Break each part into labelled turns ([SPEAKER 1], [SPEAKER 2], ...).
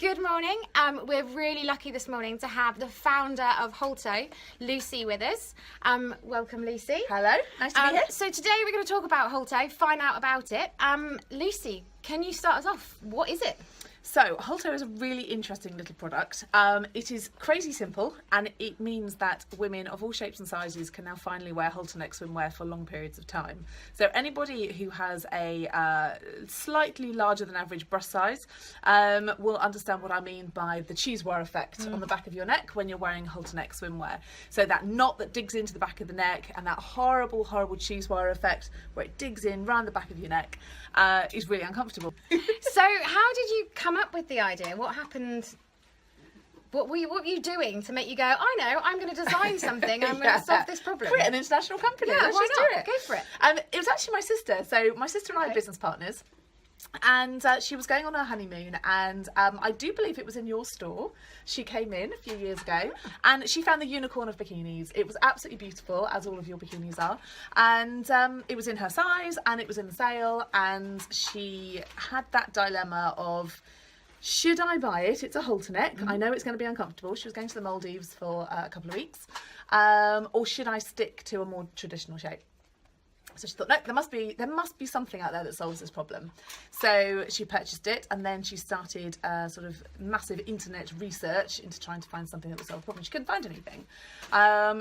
[SPEAKER 1] Good morning. We're really lucky this morning to have the founder of Halto, Lucy, with us. Welcome, Lucy.
[SPEAKER 2] Hello, nice to be here.
[SPEAKER 1] So today we're going to talk about Halto, find out about it. Lucy, can you start us off? What is it?
[SPEAKER 2] So, Halto is a really interesting little product. It is crazy simple, and it means that women of all shapes and sizes can now finally wear halter neck swimwear for long periods of time. So anybody who has a slightly larger than average breast size will understand what I mean by the cheese wire effect on the back of your neck when you're wearing halter neck swimwear. So that knot that digs into the back of the neck and that horrible, horrible cheese wire effect where it digs in round the back of your neck is really uncomfortable.
[SPEAKER 1] So how did you come up with the idea? What happened? What were you doing to make you go, I know, I'm going to design something, I'm going to solve this problem?
[SPEAKER 2] Create an international company.
[SPEAKER 1] Yeah,
[SPEAKER 2] Let's
[SPEAKER 1] why
[SPEAKER 2] just
[SPEAKER 1] not?
[SPEAKER 2] do it.
[SPEAKER 1] Go for it.
[SPEAKER 2] It was actually my sister. So my sister and I are business partners. And she was going on her honeymoon, and I do believe it was in your store. She came in a few years ago and she found the unicorn of bikinis. It was absolutely beautiful, as all of your bikinis are, and it was in her size and it was in the sale, and she had that dilemma of, should I buy it? It's a halter neck. I know it's going to be uncomfortable. She was going to the Maldives for a couple of weeks. Or should I stick to a more traditional shape? So she thought, no, there must be something out there that solves this problem. So she purchased it, and then she started sort of massive internet research into trying to find something that would solve the problem. She couldn't find anything.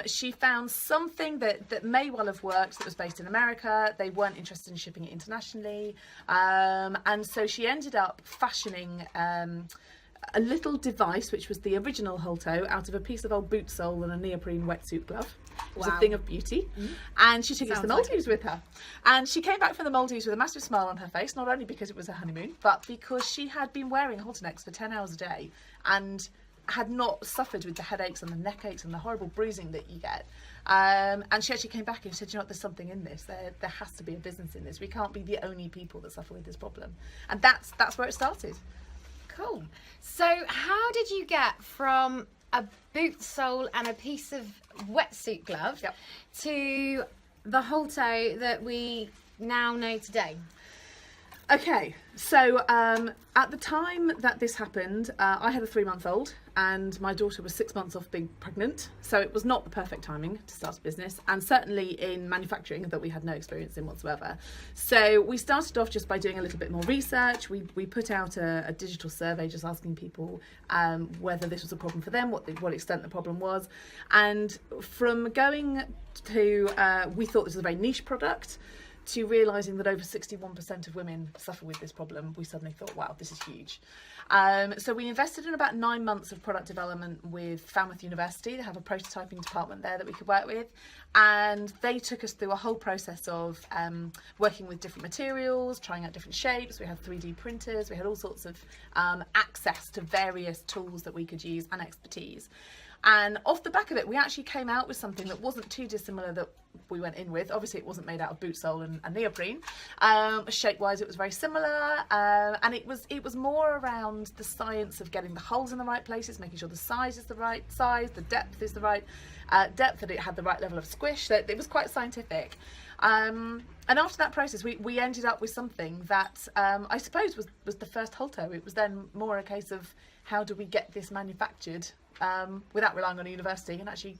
[SPEAKER 2] She found something that may well have worked, that was based in America. They weren't interested in shipping it internationally. And so she ended up fashioning a little device, which was the original Halto, out of a piece of old boot sole and a neoprene wetsuit glove. It was a thing of beauty. And she took it to the Maldives with her. And she came back from the Maldives with a massive smile on her face, not only because it was a honeymoon, but because she had been wearing halter necks for 10 hours a day and had not suffered with the headaches and the neck aches and the horrible bruising that you get. And she actually came back and said, you know what, there's something in this. There has to be a business in this. We can't be the only people that suffer with this problem. And that's where it started.
[SPEAKER 1] Cool. So how did you get from a boot sole and a piece of wetsuit glove to the Halto that we now know today?
[SPEAKER 2] Okay, so at the time that this happened, I had a 3-month-old and my daughter was 6 months off being pregnant. So it was not the perfect timing to start a business, and certainly in manufacturing that we had no experience in whatsoever. So we started off just by doing a little bit more research. We put out a digital survey just asking people whether this was a problem for them, what extent the problem was. And from going to, we thought this was a very niche product, to realising that over 61% of women suffer with this problem, we suddenly thought, wow, this is huge. So we invested in about 9 months of product development with Falmouth University. They have a prototyping department there that we could work with, and they took us through a whole process of working with different materials, trying out different shapes. We had 3D printers, we had all sorts of access to various tools that we could use and expertise. And off the back of it, we actually came out with something that wasn't too dissimilar that we went in with. Obviously, it wasn't made out of boot sole and neoprene. Shape-wise, it was very similar, and it was more around the science of getting the holes in the right places, making sure the size is the right size, the depth is the right depth, that it had the right level of squish. That it was quite scientific. And after that process, we ended up with something that I suppose was the first Halto. It was then more a case of, how do we get this manufactured without relying on a university, and actually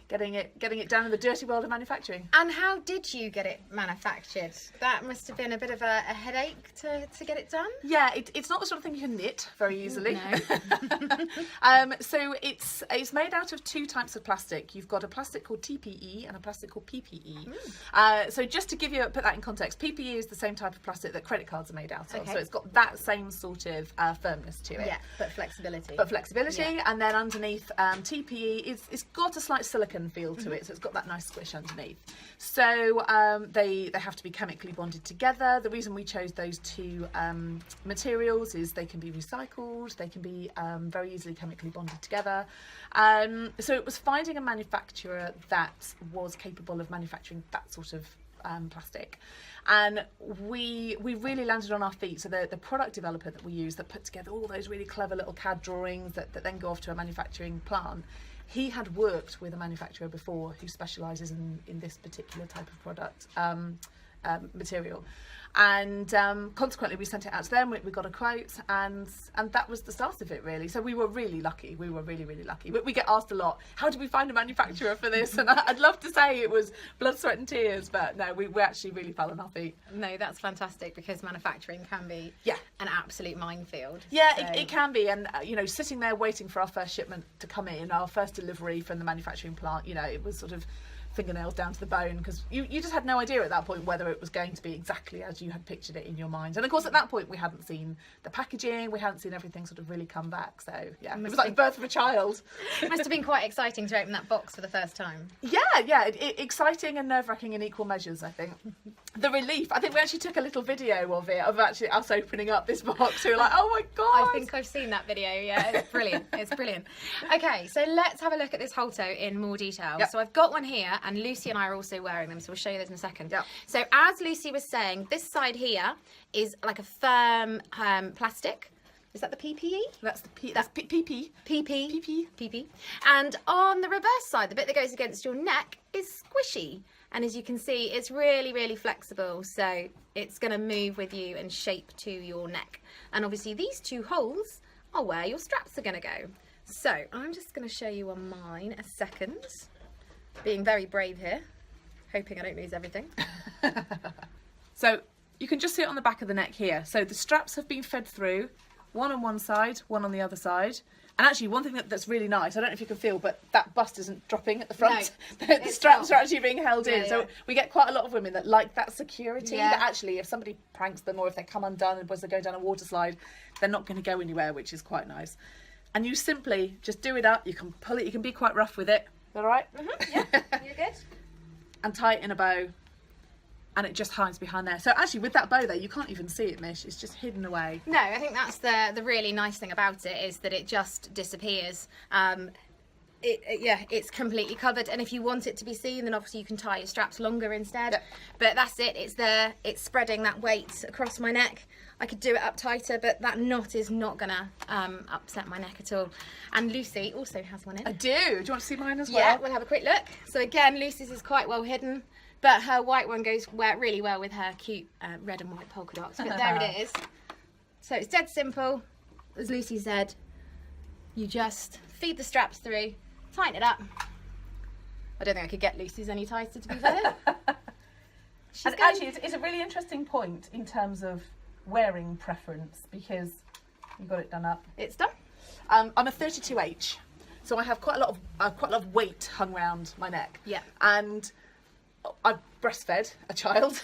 [SPEAKER 2] getting it down in the dirty world of manufacturing.
[SPEAKER 1] And how did you get it manufactured? That must have been a bit of a headache to get it done.
[SPEAKER 2] Yeah, it's not the sort of thing you can knit very easily.
[SPEAKER 1] No.
[SPEAKER 2] So it's made out of 2 types of plastic. You've got a plastic called TPE and a plastic called PPE. So just to put that in context, PPE is the same type of plastic that credit cards are made out of.
[SPEAKER 1] Okay.
[SPEAKER 2] So it's got that same sort of firmness to it.
[SPEAKER 1] Yeah, but flexibility.
[SPEAKER 2] Yeah. And then underneath TPE, it's got a slight silicone feel to it, so it's got that nice squish underneath. So they have to be chemically bonded together. The reason we chose those 2 materials is they can be recycled, they can be very easily chemically bonded together. So it was finding a manufacturer that was capable of manufacturing that sort of plastic. And we really landed on our feet. So the product developer that we use, that put together all those really clever little CAD drawings that then go off to a manufacturing plant, he had worked with a manufacturer before who specialises in this particular type of product. material. And consequently, we sent it out to them. We got a quote, and that was the start of it, really. So we were really lucky. We were really, really lucky. We get asked a lot, how did we find a manufacturer for this? And I'd love to say it was blood, sweat and tears, but no, we actually really fell on our feet.
[SPEAKER 1] No, that's fantastic, because manufacturing can be an absolute minefield.
[SPEAKER 2] Yeah,
[SPEAKER 1] so.
[SPEAKER 2] it can be. And, you know, sitting there waiting for our first shipment to come in, our first delivery from the manufacturing plant, you know, it was sort of fingernails down to the bone, because you just had no idea at that point whether it was going to be exactly as you had pictured it in your mind. And of course at that point we hadn't seen the packaging, we hadn't seen everything sort of really come back, so yeah, it was like the birth of a child.
[SPEAKER 1] It must have been quite exciting to open that box for the first time.
[SPEAKER 2] Exciting and nerve-wracking in equal measures, I think. The relief, I think we actually took a little video of it, of actually us opening up this box. We were like, oh my god.
[SPEAKER 1] I think I've seen that video, yeah, it's brilliant. It's brilliant. Okay, so let's have a look at this Halto in more detail. So I've got one here, and Lucy and I are also wearing them, so we'll show you those in a second. So as Lucy was saying, this side here is like a firm plastic. Is that the PPE?
[SPEAKER 2] That's the PP.
[SPEAKER 1] PP. And on the reverse side, the bit that goes against your neck is squishy. And as you can see, it's really, really flexible. So it's going to move with you and shape to your neck. And obviously these two holes are where your straps are going to go. So I'm just going to show you on mine a second. Being very brave here, hoping I don't lose everything.
[SPEAKER 2] So you can just see it on the back of the neck here. So the straps have been fed through, one on one side, one on the other side. And actually one thing that's really nice, I don't know if you can feel, but that bust isn't dropping at the front. No, the straps are actually being held in. So we get quite a lot of women that like that security, that actually if somebody pranks them or if they come undone as they're going down a water slide, they're not going to go anywhere, which is quite nice. And you simply just do it up, you can pull it, you can be quite rough with it. All right?
[SPEAKER 1] Yeah, you're good.
[SPEAKER 2] And tie it in a bow, and it just hides behind there. So actually with that bow there, you can't even see it, Mish. It's just hidden away.
[SPEAKER 1] No, I think that's the really nice thing about it, is that it just disappears. It's completely covered, and if you want it to be seen, then obviously you can tie your straps longer instead. But that's it, it's there, it's spreading that weight across my neck. I could do it up tighter, but that knot is not gonna upset my neck at all. And Lucy also has one in.
[SPEAKER 2] I do. Do you want to see mine as well?
[SPEAKER 1] Yeah, we'll have a quick look. So again, Lucy's is quite well hidden, but her white one goes really well with her cute red and white polka dots. But there it is. So it's dead simple. As Lucy said, you just feed the straps through, tighten it up. I don't think I could get Lucy's any tighter, to be fair.
[SPEAKER 2] And actually, it's a really interesting point in terms of wearing preference, because you got it done up.
[SPEAKER 1] It's done.
[SPEAKER 2] I'm a 32H, so I have quite a lot of weight hung around my neck.
[SPEAKER 1] Yeah.
[SPEAKER 2] And I've breastfed a child,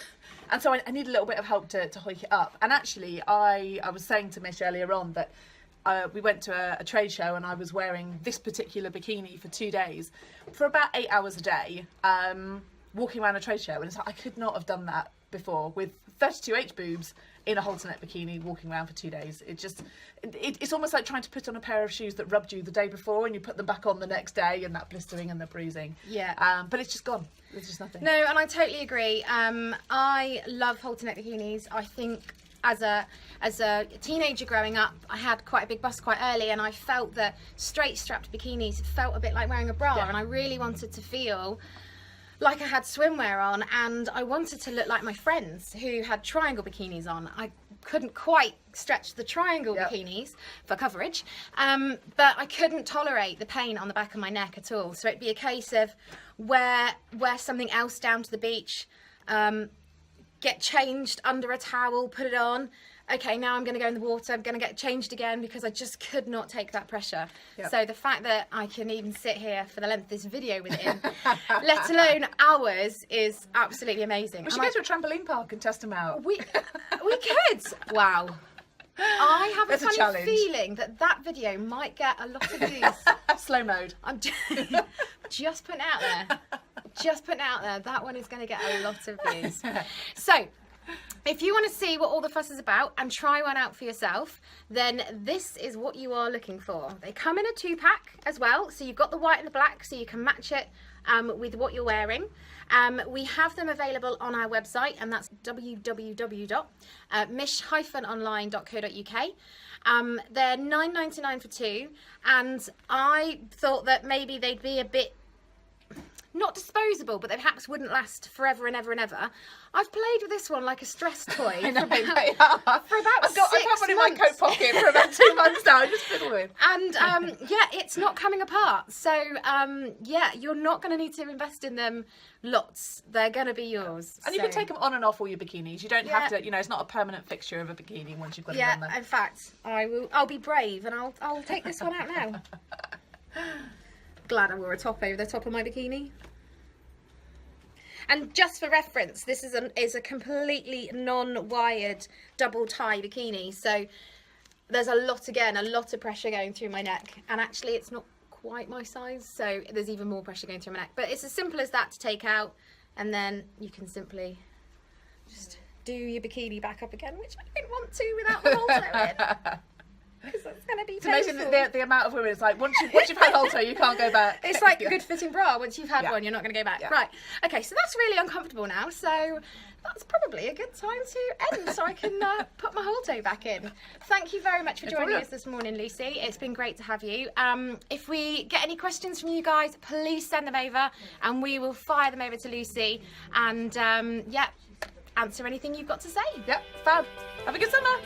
[SPEAKER 2] and so I need a little bit of help to hoik it up. And actually, I was saying to Mish earlier on that we went to a trade show, and I was wearing this particular bikini for 2 days, for about 8 hours a day, walking around a trade show, and it's like I could not have done that before with 32H boobs in a halter neck bikini walking around for 2 days. It's almost like trying to put on a pair of shoes that rubbed you the day before and you put them back on the next day, and that blistering and the bruising.
[SPEAKER 1] Yeah.
[SPEAKER 2] But it's just gone. There's just nothing.
[SPEAKER 1] No, and I totally agree. I love halter neck bikinis. I think as a teenager growing up, I had quite a big bust quite early, and I felt that straight strapped bikinis felt a bit like wearing a bra, and I really wanted to feel like I had swimwear on, and I wanted to look like my friends who had triangle bikinis on. I couldn't quite stretch the triangle bikinis for coverage, but I couldn't tolerate the pain on the back of my neck at all. So it'd be a case of wear something else down to the beach, get changed under a towel, put it on. Okay, now I'm going to go in the water, I'm going to get changed again, because I just could not take that pressure. So the fact that I can even sit here for the length of this video with it in, let alone hours, is absolutely amazing.
[SPEAKER 2] We should go to a trampoline park and test them out.
[SPEAKER 1] We could. Wow. I have a funny feeling that video might get a lot of views.
[SPEAKER 2] Slow mode.
[SPEAKER 1] I'm just putting it out there. Just putting it out there. That one is going to get a lot of views. So, if you want to see what all the fuss is about and try one out for yourself, then this is what you are looking for. They come in a 2-pack as well, so you've got the white and the black, so you can match it with what you're wearing. We have them available on our website, and that's www.mish-online.co.uk. They're $9.99 for 2, and I thought that maybe they'd be a bit not disposable, but they perhaps wouldn't last forever and ever and ever. I've played with this one like a stress toy
[SPEAKER 2] I know,
[SPEAKER 1] for about
[SPEAKER 2] they are. I've
[SPEAKER 1] 6
[SPEAKER 2] had one in my
[SPEAKER 1] months.
[SPEAKER 2] coat pocket for about 2 months now. I just fiddle with.
[SPEAKER 1] And yeah, it's not coming apart. So yeah, you're not going to need to invest in them lots. They're going to be yours.
[SPEAKER 2] And you
[SPEAKER 1] So,
[SPEAKER 2] can take them on and off all your bikinis. You don't have to, you know, it's not a permanent fixture of a bikini once you've got it on there.
[SPEAKER 1] yeah, in fact, I'll be brave and I'll take this one out now. Glad I wore a top over the top of my bikini. And just for reference, this is a completely non-wired double tie bikini. So there's a lot of pressure going through my neck. And actually it's not quite my size, so there's even more pressure going through my neck. But it's as simple as that to take out, and then you can simply just do your bikini back up again, which I don't want to without the halter in. Because that's going to be painful.
[SPEAKER 2] It's amazing the amount of women, it's like, once you've had halter, you can't go back.
[SPEAKER 1] It's like a good fitting bra. Once you've had one, you're not going to go back.
[SPEAKER 2] Yeah.
[SPEAKER 1] Right. Okay, so that's really uncomfortable now. So that's probably a good time to end so I can put my halter back in. Thank you very much for joining us this morning, Lucy. It's been great to have you. If we get any questions from you guys, please send them over and we will fire them over to Lucy and, yeah, answer anything you've got to say.
[SPEAKER 2] Yep, fab. Have a good summer.